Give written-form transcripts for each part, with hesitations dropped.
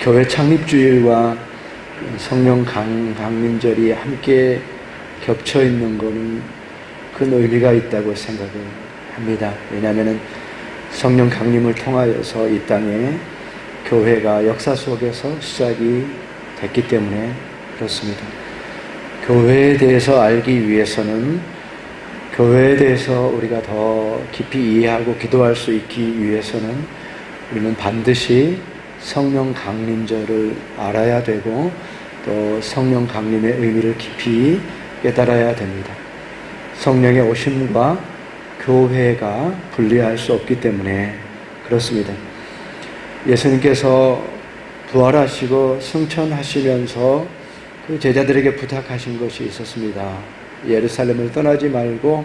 교회 창립주일과 성령 강림절이 함께 겹쳐 있는 것은 큰 의미가 있다고 생각을 합니다. 왜냐하면 성령 강림을 통하여서 이 땅에 교회가 역사 속에서 시작이 됐기 때문에 그렇습니다. 교회에 대해서 알기 위해서는, 교회에 대해서 우리가 더 깊이 이해하고 기도할 수 있기 위해서는 우리는 반드시 성령 강림절을 알아야 되고 또 성령 강림의 의미를 깊이 깨달아야 됩니다. 성령의 오심과 교회가 분리할 수 없기 때문에 그렇습니다. 예수님께서 부활하시고 승천하시면서 그 제자들에게 부탁하신 것이 있었습니다. 예루살렘을 떠나지 말고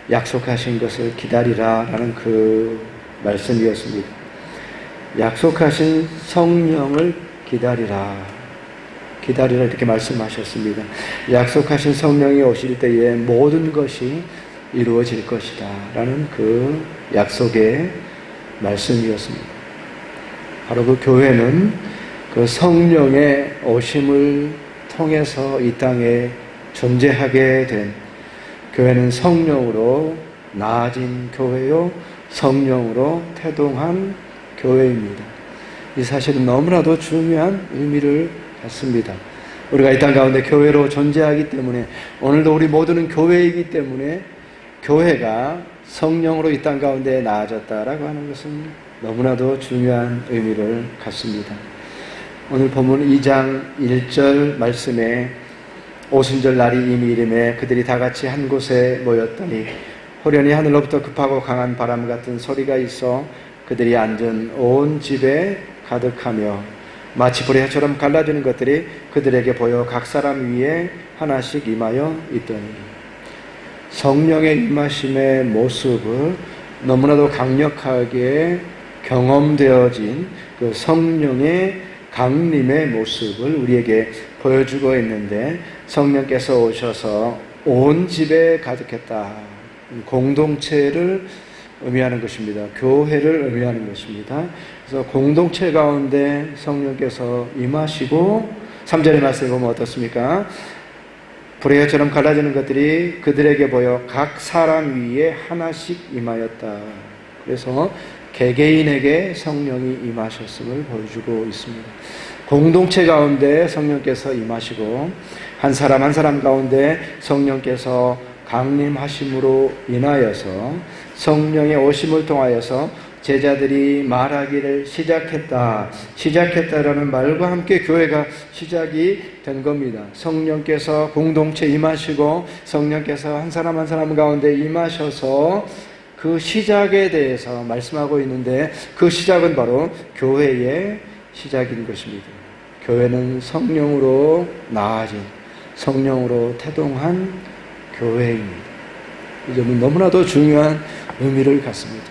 약속하신 것을 기다리라 라는 그 말씀이었습니다. 약속하신 성령을 기다리라 이렇게 말씀하셨습니다. 약속하신 성령이 오실 때에 모든 것이 이루어질 것이다 라는 그 약속의 말씀이었습니다. 바로 그 교회는 그 성령의 오심을 통해서 이 땅에 존재하게 된, 교회는 성령으로 나아진 교회요, 성령으로 태동한 교회입니다. 이 사실은 너무나도 중요한 의미를 갖습니다. 우리가 이 땅 가운데 교회로 존재하기 때문에, 오늘도 우리 모두는 교회이기 때문에 교회가 성령으로 이 땅 가운데 나아졌다라고 하는 것은 너무나도 중요한 의미를 갖습니다. 오늘 본문 2장 1절 말씀에 오순절 날이 이미 이름에 그들이 다 같이 한 곳에 모였더니 호련히 하늘로부터 급하고 강한 바람 같은 소리가 있어 그들이 앉은 온 집에 가득하며 마치 불의 혀처럼 갈라지는 것들이 그들에게 보여 각 사람 위에 하나씩 임하여 있더니, 성령의 임하심의 모습을 너무나도 강력하게 경험되어진 그 성령의 강림의 모습을 우리에게 보여주고 있는데, 성령께서 오셔서 온 집에 가득했다. 공동체를 의미하는 것입니다. 교회를 의미하는 것입니다. 그래서 공동체 가운데 성령께서 임하시고, 3절의 말씀을 보면 어떻습니까? 불의 혀처럼 갈라지는 것들이 그들에게 보여 각 사람 위에 하나씩 임하였다. 그래서 개개인에게 성령이 임하셨음을 보여주고 있습니다. 공동체 가운데 성령께서 임하시고 한 사람 한 사람 가운데 성령께서 강림하심으로 인하여서 성령의 오심을 통하여서 제자들이 말하기를 시작했다라는 말과 함께 교회가 시작이 된 겁니다. 성령께서 공동체 임하시고 성령께서 한 사람 한 사람 가운데 임하셔서 그 시작에 대해서 말씀하고 있는데, 그 시작은 바로 교회의 시작인 것입니다. 교회는 성령으로 나아진, 성령으로 태동한 교회입니다. 이 점은 너무나도 중요한 의미를 갖습니다.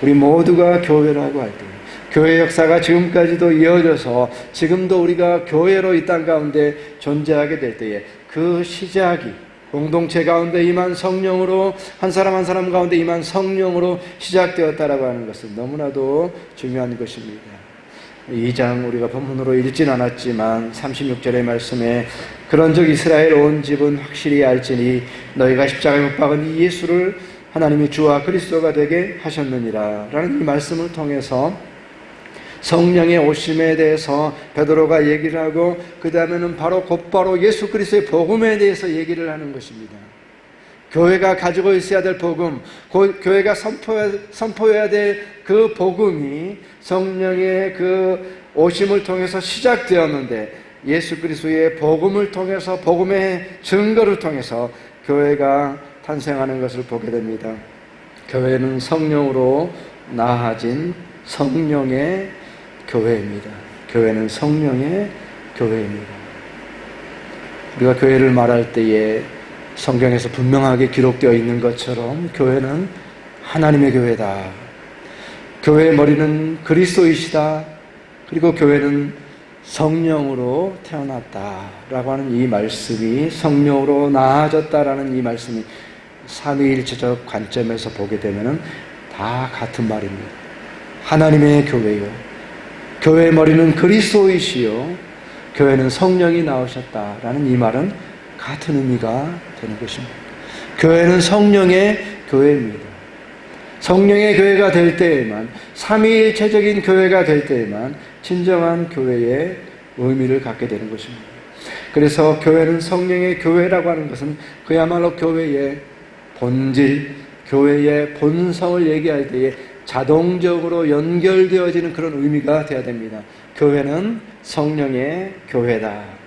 우리 모두가 교회라고 할 때, 교회 역사가 지금까지도 이어져서 지금도 우리가 교회로 이 땅 가운데 존재하게 될 때에 그 시작이 공동체 가운데 임한 성령으로, 한 사람 한 사람 가운데 임한 성령으로 시작되었다라고 하는 것은 너무나도 중요한 것입니다. 2장 우리가 본문으로 읽진 않았지만 36절의 말씀에 그런즉 이스라엘 온 집은 확실히 알지니 너희가 십자가에 못 박은 이 예수를 하나님이 주와 그리스도가 되게 하셨느니라 라는 이 말씀을 통해서 성령의 오심에 대해서 베드로가 얘기를 하고, 그 다음에는 곧바로 예수 그리스도의 복음에 대해서 얘기를 하는 것입니다. 교회가 가지고 있어야 될 복음, 교회가 선포해야 될 그 복음이 성령의 그 오심을 통해서 시작되었는데, 예수 그리스도의 복음을 통해서, 복음의 증거를 통해서 교회가 탄생하는 것을 보게 됩니다. 교회는 성령으로 나아진 성령의 교회입니다. 교회는 성령의 교회입니다. 우리가 교회를 말할 때에 성경에서 분명하게 기록되어 있는 것처럼 교회는 하나님의 교회다. 교회의 머리는 그리스도이시다. 그리고 교회는 성령으로 태어났다라고 하는 이 말씀이, 성령으로 나아졌다라는 이 말씀이 삼위일체적 관점에서 보게 되면 다 같은 말입니다. 하나님의 교회요, 교회의 머리는 그리스도이시요 교회는 성령이 나오셨다라는 이 말은 같은 의미가 되는 것입니다. 교회는 성령의 교회입니다. 성령의 교회가 될 때에만, 삼위일체적인 교회가 될 때에만 진정한 교회의 의미를 갖게 되는 것입니다. 그래서 교회는 성령의 교회라고 하는 것은 그야말로 교회의 본질, 교회의 본성을 얘기할 때에 자동적으로 연결되어지는 그런 의미가 되어야 됩니다. 교회는 성령의 교회다.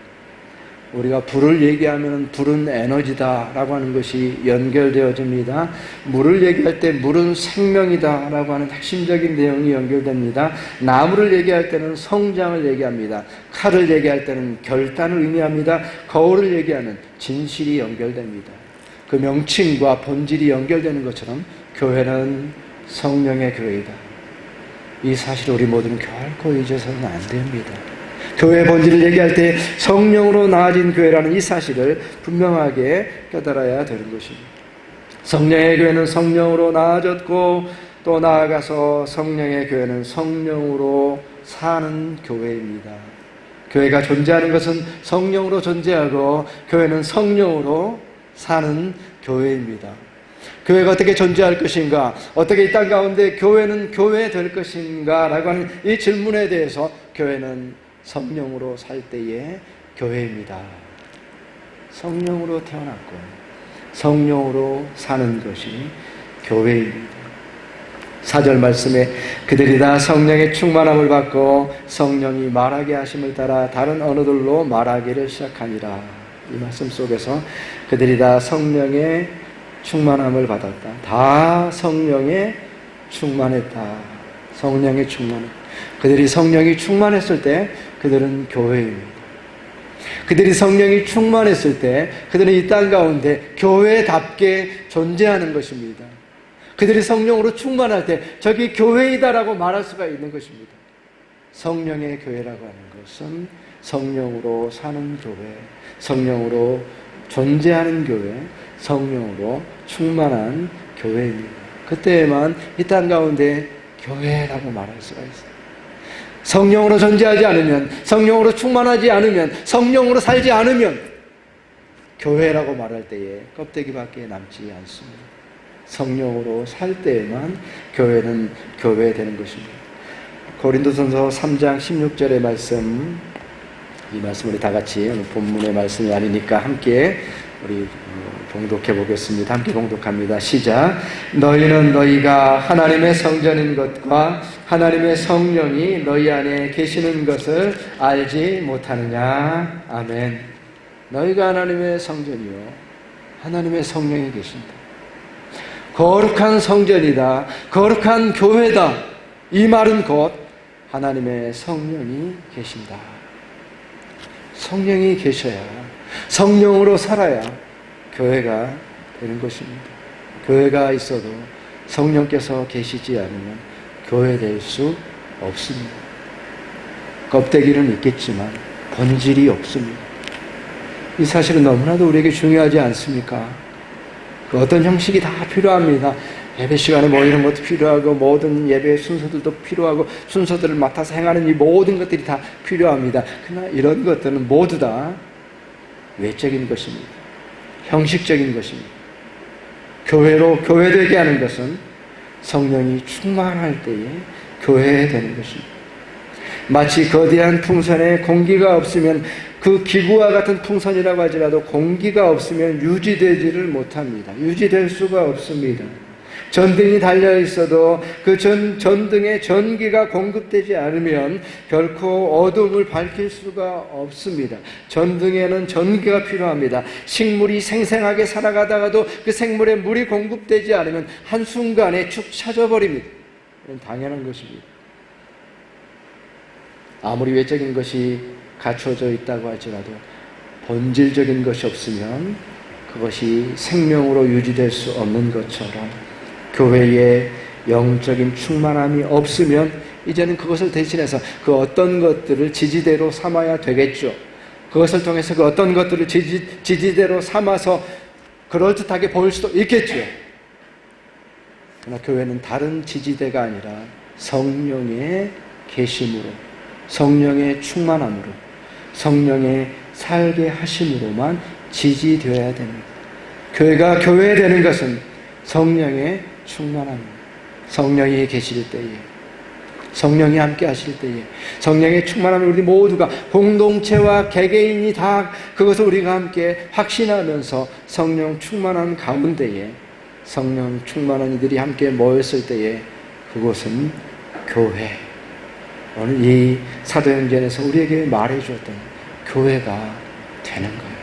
우리가 불을 얘기하면 불은 에너지다라고 하는 것이 연결되어집니다. 물을 얘기할 때 물은 생명이다라고 하는 핵심적인 내용이 연결됩니다. 나무를 얘기할 때는 성장을 얘기합니다. 칼을 얘기할 때는 결단을 의미합니다. 거울을 얘기하는 진실이 연결됩니다. 그 명칭과 본질이 연결되는 것처럼 교회는 성령의 교회이다. 이 사실을 우리 모두는 결코 잊어서는 안 됩니다. 교회의 본질을 얘기할 때 성령으로 나아진 교회라는 이 사실을 분명하게 깨달아야 되는 것입니다. 성령의 교회는 성령으로 나아졌고 또 나아가서 성령의 교회는 성령으로 사는 교회입니다. 교회가 존재하는 것은 성령으로 존재하고 교회는 성령으로 사는 교회입니다. 교회가 어떻게 존재할 것인가, 어떻게 이 땅 가운데 교회는 교회 될 것인가 라고 하는 이 질문에 대해서 교회는 성령으로 살 때의 교회입니다. 성령으로 태어났고 성령으로 사는 것이 교회입니다. 4절 말씀에 그들이 다 성령의 충만함을 받고 성령이 말하게 하심을 따라 다른 언어들로 말하기를 시작하니라. 이 말씀 속에서 그들이 다 성령의 충만함을 받았다. 다 성령에 충만했다. 성령에 충만했다. 그들이 성령이 충만했을 때 그들은 교회입니다. 그들이 성령이 충만했을 때 그들은 이 땅 가운데 교회답게 존재하는 것입니다. 그들이 성령으로 충만할 때 저기 교회이다라고 말할 수가 있는 것입니다. 성령의 교회라고 하는 것은 성령으로 사는 교회, 성령으로 존재하는 교회, 성령으로 충만한 교회입니다. 그때에만 이 땅 가운데 교회라고 말할 수가 있어요. 성령으로 존재하지 않으면, 성령으로 충만하지 않으면, 성령으로 살지 않으면 교회라고 말할 때에 껍데기밖에 남지 않습니다. 성령으로 살 때에만 교회는 교회되는 것입니다. 고린도전서 3장 16절의 말씀, 이 말씀 우리 다 같이 오늘 본문의 말씀이 아니니까 함께 우리 봉독해 보겠습니다. 함께 봉독합니다. 시작. 너희는 너희가 하나님의 성전인 것과 하나님의 성령이 너희 안에 계시는 것을 알지 못하느냐. 아멘. 너희가 하나님의 성전이요 하나님의 성령이 계신다. 거룩한 성전이다. 거룩한 교회다. 이 말은 곧 하나님의 성령이 계신다. 성령이 계셔야, 성령으로 살아야 교회가 되는 것입니다. 교회가 있어도 성령께서 계시지 않으면 교회 될 수 없습니다. 껍데기는 있겠지만 본질이 없습니다. 이 사실은 너무나도 우리에게 중요하지 않습니까? 그 어떤 형식이 다 필요합니다. 예배 시간에 모이는 것도 필요하고 모든 예배 순서들도 필요하고 순서들을 맡아서 행하는 이 모든 것들이 다 필요합니다. 그러나 이런 것들은 모두 다 외적인 것입니다. 형식적인 것입니다. 교회로 교회되게 하는 것은 성령이 충만할 때에 교회되는 것입니다. 마치 거대한 풍선에 공기가 없으면 그 기구와 같은 풍선이라고 하지라도 공기가 없으면 유지되지를 못합니다. 유지될 수가 없습니다. 전등이 달려 있어도 그 전등에 전기가 공급되지 않으면 결코 어둠을 밝힐 수가 없습니다. 전등에는 전기가 필요합니다. 식물이 생생하게 살아가다가도 그 생물에 물이 공급되지 않으면 한순간에 축 처져버립니다. 이건 당연한 것입니다. 아무리 외적인 것이 갖춰져 있다고 할지라도 본질적인 것이 없으면 그것이 생명으로 유지될 수 없는 것처럼 교회에 영적인 충만함이 없으면 이제는 그것을 대신해서 그 어떤 것들을 지지대로 삼아야 되겠죠. 그것을 통해서 그 어떤 것들을 지지대로 삼아서 그럴듯하게 보일 수도 있겠죠. 그러나 교회는 다른 지지대가 아니라 성령의 계심으로 성령의 충만함으로, 성령의 살게 하심으로만 지지되어야 됩니다. 교회가 교회되는 것은 성령의 충만함입니다. 성령이 계실 때에, 성령이 함께 하실 때에, 성령의 충만함을 우리 모두가, 공동체와 개개인이 다 그것을 우리가 함께 확신하면서 성령 충만한 가운데에, 성령 충만한 이들이 함께 모였을 때에 그곳은 교회, 오늘 이 사도행전에서 우리에게 말해주었던 교회가 되는 거예요.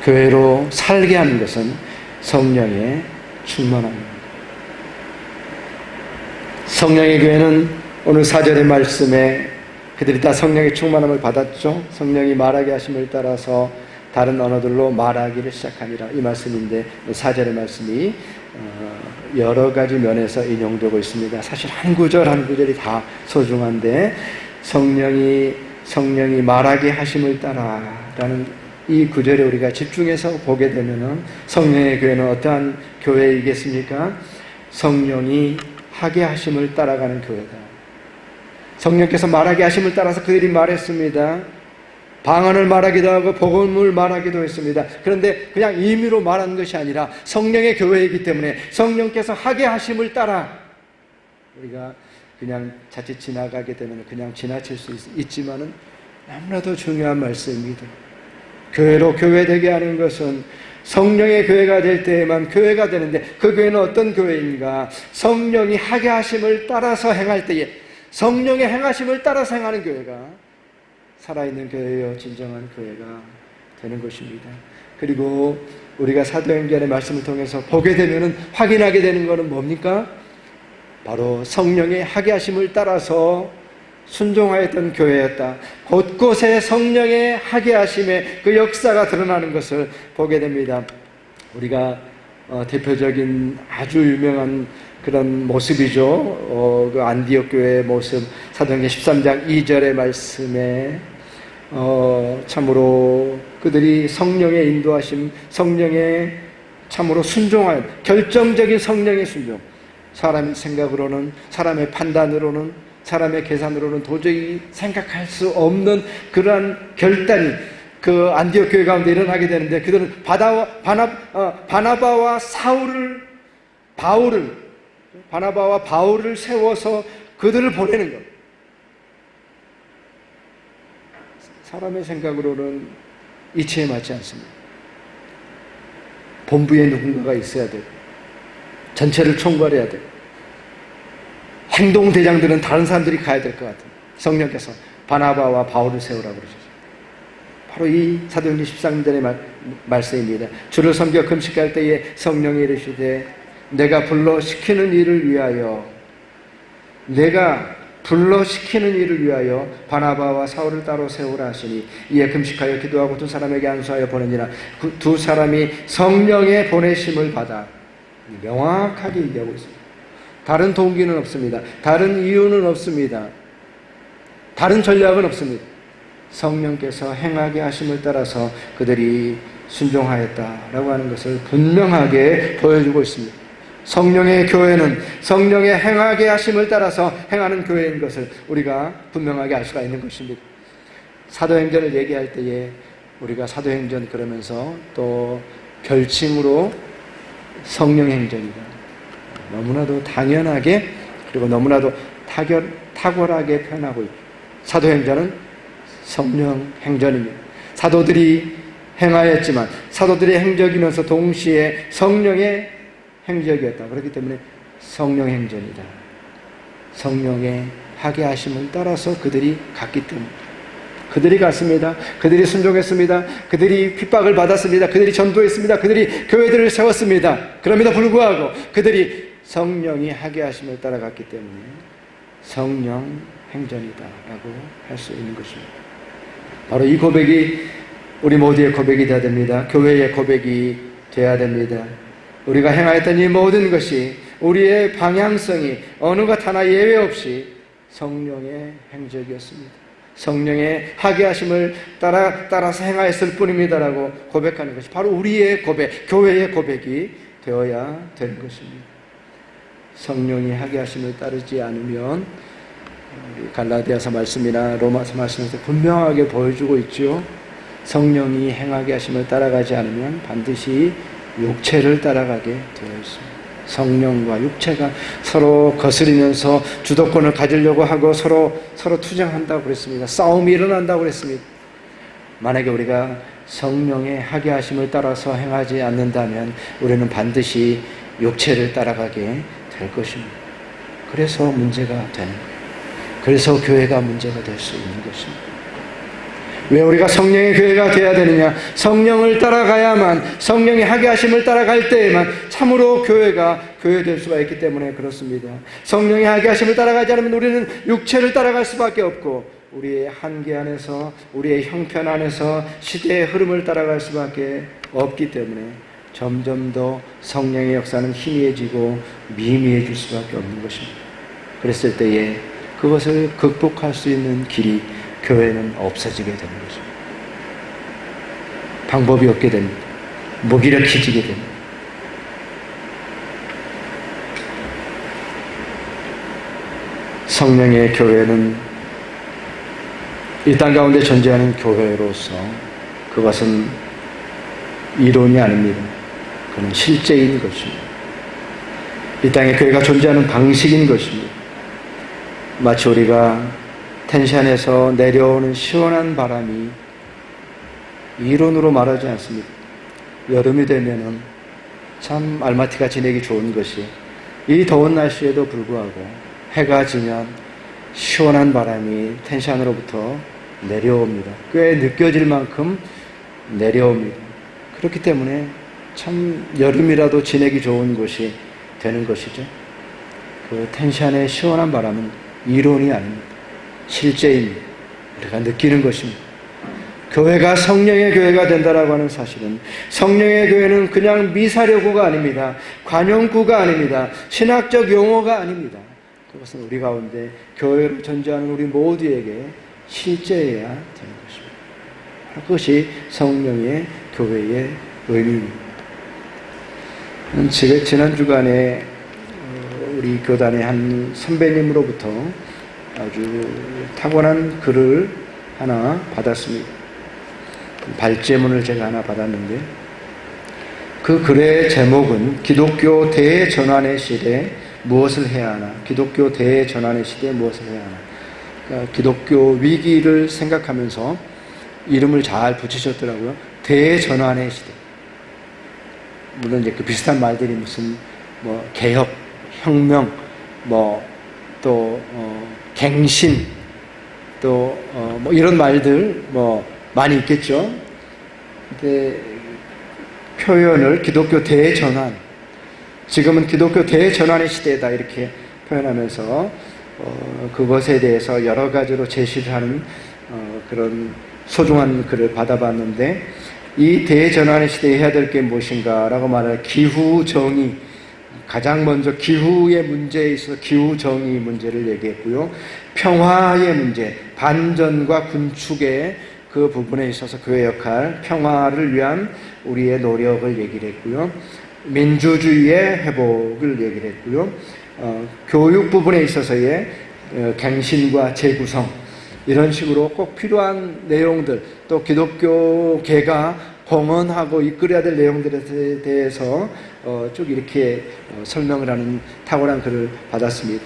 교회로 살게 하는 것은 성령의 충만함입니다. 성령의 교회는 오늘 4절의 말씀에 그들이 다 성령의 충만함을 받았죠. 성령이 말하게 하심을 따라서 다른 언어들로 말하기를 시작하니라, 이 말씀인데 4절의 말씀이 여러 가지 면에서 인용되고 있습니다. 사실 한 구절 한 구절이 다 소중한데, 성령이 말하게 하심을 따라라는 이 구절에 우리가 집중해서 보게 되면은 성령의 교회는 어떠한 교회이겠습니까? 성령이 하게 하심을 따라가는 교회다. 성령께서 말하게 하심을 따라서 그들이 말했습니다. 방언을 말하기도 하고 복음을 말하기도 했습니다. 그런데 그냥 임의로 말하는 것이 아니라 성령의 교회이기 때문에 성령께서 하게 하심을 따라, 우리가 그냥 자칫 지나가게 되면 그냥 지나칠 수 있지만은 너무나도 중요한 말씀입니다. 교회로 교회되게 하는 것은 성령의 교회가 될 때에만 교회가 되는데, 그 교회는 어떤 교회인가? 성령이 하게 하심을 따라서 행할 때에, 성령의 행하심을 따라서 행하는 교회가 살아있는 교회요, 진정한 교회가 되는 것입니다. 그리고 우리가 사도행전의 말씀을 통해서 보게 되면은 확인하게 되는 것은 뭡니까? 바로 성령의 하게 하심을 따라서 순종하였던 교회였다. 곳곳에 성령의 하게 하심의 그 역사가 드러나는 것을 보게 됩니다. 우리가 대표적인 아주 유명한 그런 모습이죠. 그 안디옥 교회의 모습, 사도행전 13장 2절의 말씀에 참으로 그들이 성령의 인도하심, 성령의 참으로 순종하여, 결정적인 성령의 순종, 사람의 생각으로는, 사람의 판단으로는, 사람의 계산으로는 도저히 생각할 수 없는 그러한 결단이 그 안디옥 교회 가운데 일어나게 되는데, 그들은 바나바와 바울을 세워서 그들을 보내는 것. 사람의 생각으로는 이치에 맞지 않습니다. 본부에 누군가가 있어야 되고, 전체를 총괄해야 되고, 행동대장들은 다른 사람들이 가야 될 것 같은, 성령께서 바나바와 바울을 세우라고 그러셨어요. 바로 이 사도행전 13절의 말씀입니다. 주를 섬겨 금식할 때에 성령이 이르시되 내가 불러 시키는 일을 위하여 바나바와 사울을 따로 세우라 하시니, 이에 금식하여 기도하고 두 사람에게 안수하여 보내니라. 그 두 사람이 성령의 보내심을 받아, 명확하게 얘기하고 있습니다. 다른 동기는 없습니다. 다른 이유는 없습니다. 다른 전략은 없습니다. 성령께서 행하게 하심을 따라서 그들이 순종하였다라고 하는 것을 분명하게 보여주고 있습니다. 성령의 교회는 성령의 행하게 하심을 따라서 행하는 교회인 것을 우리가 분명하게 알 수가 있는 것입니다. 사도행전을 얘기할 때에 우리가 사도행전 그러면서 또 별칭으로 성령행전이다, 너무나도 당연하게 그리고 너무나도 탁월하게 표현하고 있고, 사도행전은 성령행전입니다. 사도들이 행하였지만 사도들의 행적이면서 동시에 성령의 행적이었다. 그렇기 때문에 성령행전이다. 성령의 하게 하심을 따라서 그들이 갔기 때문에, 그들이 갔습니다. 그들이 순종했습니다. 그들이 핍박을 받았습니다. 그들이 전도했습니다. 그들이 교회들을 세웠습니다. 그럼에도 불구하고 그들이 성령이 하게 하심을 따라갔기 때문에 성령 행전이다라고 할 수 있는 것입니다. 바로 이 고백이 우리 모두의 고백이 되어야 됩니다. 교회의 고백이 되어야 됩니다. 우리가 행하였던 이 모든 것이, 우리의 방향성이 어느 것 하나 예외 없이 성령의 행적이었습니다. 성령의 하게 하심을 따라서 행하였을 뿐입니다라고 고백하는 것이 바로 우리의 고백, 교회의 고백이 되어야 되는 것입니다. 성령이 하게 하심을 따르지 않으면 갈라디아서 말씀이나 로마서 말씀에서 분명하게 보여주고 있죠. 성령이 행하게 하심을 따라가지 않으면 반드시 육체를 따라가게 되어 있습니다. 성령과 육체가 서로 거스리면서 주도권을 가지려고 하고 서로 투쟁한다고 그랬습니다. 싸움이 일어난다고 그랬습니다. 만약에 우리가 성령의 하게 하심을 따라서 행하지 않는다면 우리는 반드시 육체를 따라가게 될 것입니다. 그래서 문제가 되는 거예요. 그래서 교회가 문제가 될 수 있는 것입니다. 왜 우리가 성령의 교회가 되어야 되느냐? 성령을 따라가야만, 성령이 하게 하심을 따라갈 때에만 참으로 교회가 교회될 수가 있기 때문에 그렇습니다. 성령이 하게 하심을 따라가지 않으면 우리는 육체를 따라갈 수밖에 없고 우리의 한계 안에서, 우리의 형편 안에서 시대의 흐름을 따라갈 수밖에 없기 때문에 점점 더 성령의 역사는 희미해지고 미미해질 수밖에 없는 것입니다. 그랬을 때에 그것을 극복할 수 있는 길이 교회는 없어지게 되는 것입니다. 방법이 없게 됩니다. 무기력해지게 됩니다. 성령의 교회는 이 땅 가운데 존재하는 교회로서 그것은 이론이 아닙니다. 그건 실제인 것입니다. 이 땅에 교회가 존재하는 방식인 것입니다. 마치 우리가 텐션에서 내려오는 시원한 바람이 이론으로 말하지 않습니다. 여름이 되면은 참 알마티가 지내기 좋은 것이 이 더운 날씨에도 불구하고 해가 지면 시원한 바람이 텐션으로부터 내려옵니다. 꽤 느껴질 만큼 내려옵니다. 그렇기 때문에 참 여름이라도 지내기 좋은 곳이 되는 것이죠. 그 텐션의 시원한 바람은 이론이 아닙니다. 실제입니다. 우리가 느끼는 것입니다. 교회가 성령의 교회가 된다라고 하는 사실은 성령의 교회는 그냥 미사려구가 아닙니다. 관용구가 아닙니다. 신학적 용어가 아닙니다. 그것은 우리 가운데 교회로 존재하는 우리 모두에게 실제해야 되는 것입니다. 그것이 성령의 교회의 의미입니다. 지난 주간에 우리 교단의 한 선배님으로부터 아주 타고난 글을 하나 받았습니다. 발제문을 제가 하나 받았는데 그 글의 제목은 기독교 대전환의 시대에 무엇을 해야 하나? 기독교 대전환의 시대에 무엇을 해야 하나? 그러니까 기독교 위기를 생각하면서 이름을 잘 붙이셨더라고요. 대전환의 시대. 물론 이제 그 비슷한 말들이 무슨 뭐 개혁, 혁명, 또 갱신, 또 뭐 이런 말들 뭐 많이 있겠죠. 근데 표현을 기독교 대전환, 지금은 기독교 대전환의 시대다 이렇게 표현하면서 그것에 대해서 여러 가지로 제시를 하는 그런 소중한 글을 받아봤는데 이 대전환의 시대에 해야 될 게 무엇인가라고 말할 기후정의, 가장 먼저 기후의 문제에 있어서 기후정의 문제를 얘기했고요. 평화의 문제, 반전과 군축의 그 부분에 있어서 그의 역할, 평화를 위한 우리의 노력을 얘기를 했고요. 민주주의의 회복을 얘기를 했고요. 교육 부분에 있어서의 갱신과 재구성, 이런 식으로 꼭 필요한 내용들, 또 기독교계가 공헌하고 이끌어야 될 내용들에 대해서 쭉 이렇게 설명을 하는 탁월한 글을 받았습니다.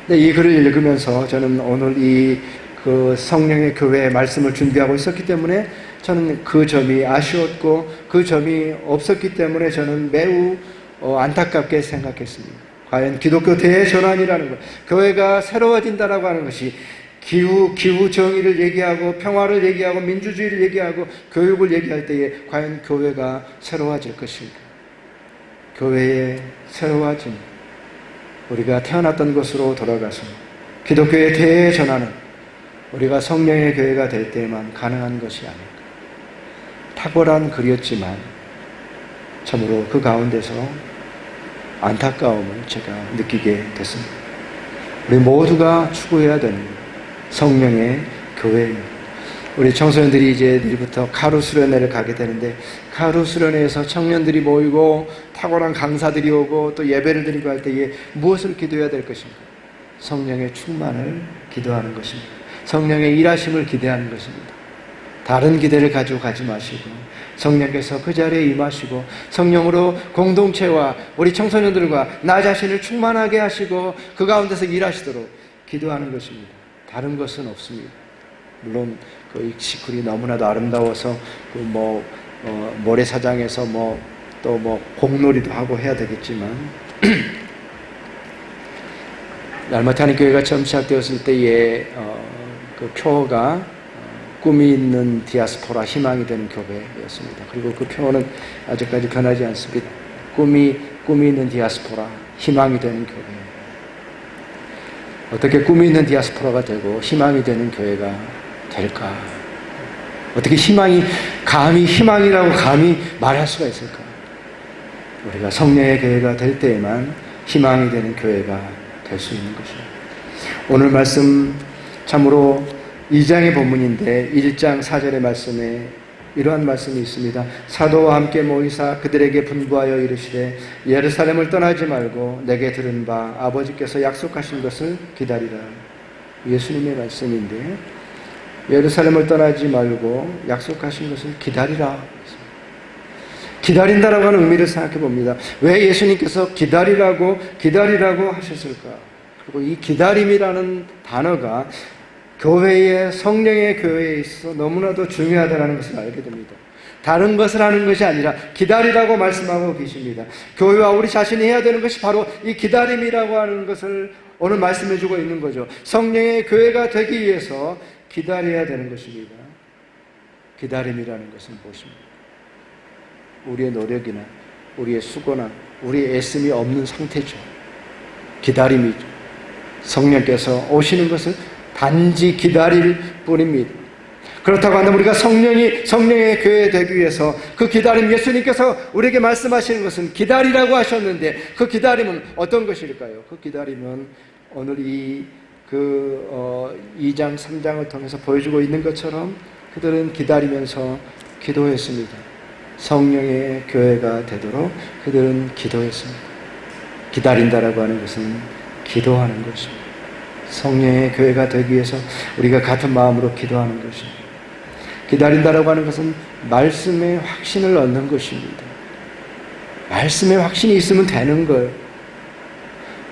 근데 이 글을 읽으면서 저는 오늘 그 성령의 교회의 말씀을 준비하고 있었기 때문에 저는 그 점이 아쉬웠고 그 점이 없었기 때문에 저는 매우 안타깝게 생각했습니다. 과연 기독교 대전환이라는 것, 교회가 새로워진다라고 하는 것이 기후 정의를 얘기하고 평화를 얘기하고 민주주의를 얘기하고 교육을 얘기할 때에 과연 교회가 새로워질 것일까? 교회의 새로워짐, 우리가 태어났던 곳으로 돌아가서 기독교의 대전환은 우리가 성령의 교회가 될 때에만 가능한 것이 아닐까. 탁월한 글이었지만 참으로 그 가운데서 안타까움을 제가 느끼게 됐습니다. 우리 모두가 추구해야 되는 성령의 교회입니다. 우리 청소년들이 이제 내일부터 가루 수련회를 가게 되는데 가루 수련회에서 청년들이 모이고 탁월한 강사들이 오고 또 예배를 드리고 할 때에 무엇을 기도해야 될 것인가? 성령의 충만을 기도하는 것입니다. 성령의 일하심을 기대하는 것입니다. 다른 기대를 가지고 가지 마시고 성령께서 그 자리에 임하시고 성령으로 공동체와 우리 청소년들과 나 자신을 충만하게 하시고 그 가운데서 일하시도록 기도하는 것입니다. 다른 것은 없습니다. 물론 그 시클이 너무나도 아름다워서 모래사장에서 또 공놀이도 하고 해야 되겠지만 알마티 교회가 처음 시작되었을 때의 그 표어가 꿈이 있는 디아스포라, 희망이 되는 교회였습니다. 그리고 그 표어는 아직까지 변하지 않습니다. 꿈이 있는 디아스포라, 희망이 되는 교회. 어떻게 꿈이 있는 디아스포라가 되고 희망이 되는 교회가 될까? 어떻게 감히 희망이라고 감히 말할 수가 있을까? 우리가 성령의 교회가 될 때에만 희망이 되는 교회가 될 수 있는 것입니다. 오늘 말씀 참으로 2장의 본문인데 1장 4절의 말씀에 이러한 말씀이 있습니다. 사도와 함께 모이사 그들에게 분부하여 이르시되 예루살렘을 떠나지 말고 내게 들은 바 아버지께서 약속하신 것을 기다리라. 예수님의 말씀인데 예루살렘을 떠나지 말고 약속하신 것을 기다리라. 기다린다라고 하는 의미를 생각해 봅니다. 왜 예수님께서 기다리라고 하셨을까? 그리고 이 기다림이라는 단어가 성령의 교회에 있어 너무나도 중요하다는 것을 알게 됩니다. 다른 것을 하는 것이 아니라 기다리라고 말씀하고 계십니다. 교회와 우리 자신이 해야 되는 것이 바로 이 기다림이라고 하는 것을 오늘 말씀해 주고 있는 거죠. 성령의 교회가 되기 위해서 기다려야 되는 것입니다. 기다림이라는 것은 무엇입니까? 우리의 노력이나 우리의 수고나 우리의 애씀이 없는 상태죠. 기다림이죠. 성령께서 오시는 것을 단지 기다릴 뿐입니다. 그렇다고 한다면 우리가 성령의 교회 되기 위해서 그 기다림, 예수님께서 우리에게 말씀하시는 것은 기다리라고 하셨는데 그 기다림은 어떤 것일까요? 그 기다림은 오늘 2장, 3장을 통해서 보여주고 있는 것처럼 그들은 기다리면서 기도했습니다. 성령의 교회가 되도록 그들은 기도했습니다. 기다린다라고 하는 것은 기도하는 것입니다. 성령의 교회가 되기 위해서 우리가 같은 마음으로 기도하는 것입니다. 기다린다라고 하는 것은 말씀의 확신을 얻는 것입니다. 말씀의 확신이 있으면 되는 거예요.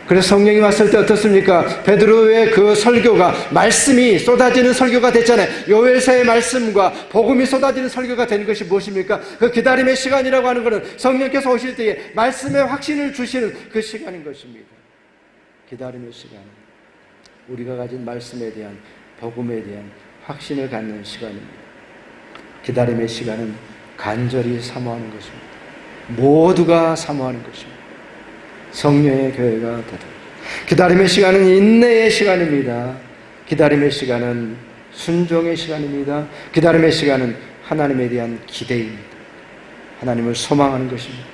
그래서 성령이 왔을 때 어떻습니까? 베드로의 그 설교가 말씀이 쏟아지는 설교가 됐잖아요. 요엘서의 말씀과 복음이 쏟아지는 설교가 된 것이 무엇입니까? 그 기다림의 시간이라고 하는 것은 성령께서 오실 때에 말씀의 확신을 주시는 그 시간인 것입니다. 기다림의 시간, 우리가 가진 말씀에 대한, 복음에 대한 확신을 갖는 시간입니다. 기다림의 시간은 간절히 사모하는 것입니다. 모두가 사모하는 것입니다. 성령의 교회가 되도록. 기다림의 시간은 인내의 시간입니다. 기다림의 시간은 순종의 시간입니다. 기다림의 시간은 하나님에 대한 기대입니다. 하나님을 소망하는 것입니다.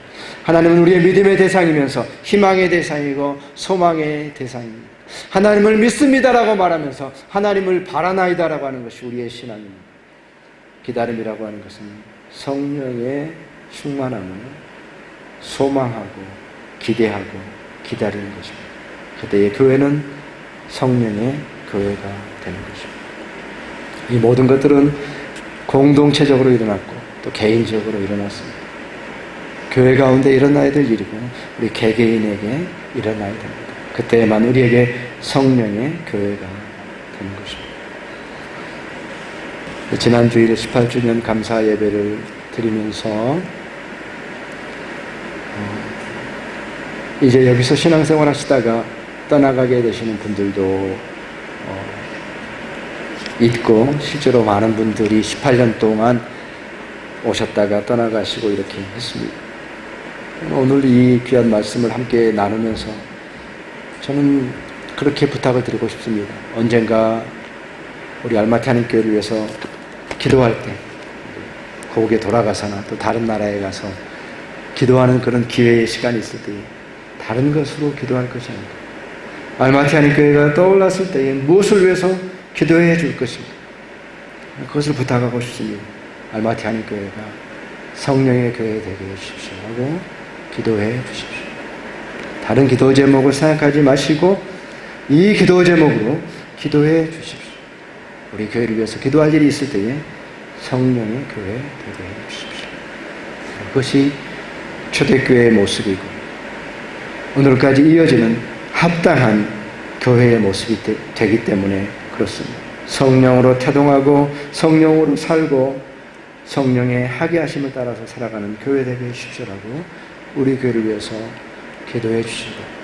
하나님은 우리의 믿음의 대상이면서 희망의 대상이고 소망의 대상입니다. 하나님을 믿습니다라고 말하면서 하나님을 바라나이다라고 하는 것이 우리의 신앙입니다. 기다림이라고 하는 것은 성령의 충만함을 소망하고 기대하고 기다리는 것입니다. 그때의 교회는 성령의 교회가 되는 것입니다. 이 모든 것들은 공동체적으로 일어났고 또 개인적으로 일어났습니다. 교회 가운데 일어나야 될 일이고 우리 개개인에게 일어나야 됩니다. 그때만 우리에게 성령의 교회가 되는 것입니다. 지난 주일에 18주년 감사 예배를 드리면서 이제 여기서 신앙생활 하시다가 떠나가게 되시는 분들도 있고 실제로 많은 분들이 18년 동안 오셨다가 떠나가시고 이렇게 했습니다. 오늘 이 귀한 말씀을 함께 나누면서 저는 그렇게 부탁을 드리고 싶습니다. 언젠가 우리 알마티 하나님교회를 위해서 기도할 때 고국에 돌아가서나 또 다른 나라에 가서 기도하는 그런 기회의 시간이 있을 때 다른 것으로 기도할 것이 아니라 알마티 하나님교회가 떠올랐을 때에 무엇을 위해서 기도해 줄 것인가, 그것을 부탁하고 싶습니다. 알마티 하나님교회가 성령의 교회 되게 해주십시오 하고 기도해 주십시오. 다른 기도 제목을 생각하지 마시고 이 기도 제목으로 기도해 주십시오. 우리 교회를 위해서 기도할 일이 있을 때에 성령의 교회 되게 해 주십시오. 그것이 초대교회의 모습이고 오늘까지 이어지는 합당한 교회의 모습이 되기 때문에 그렇습니다. 성령으로 태동하고 성령으로 살고 성령의 하게 하심을 따라서 살아가는 교회 되게 해 주십시오라고 우리 교회를 위해서 기도해 주시고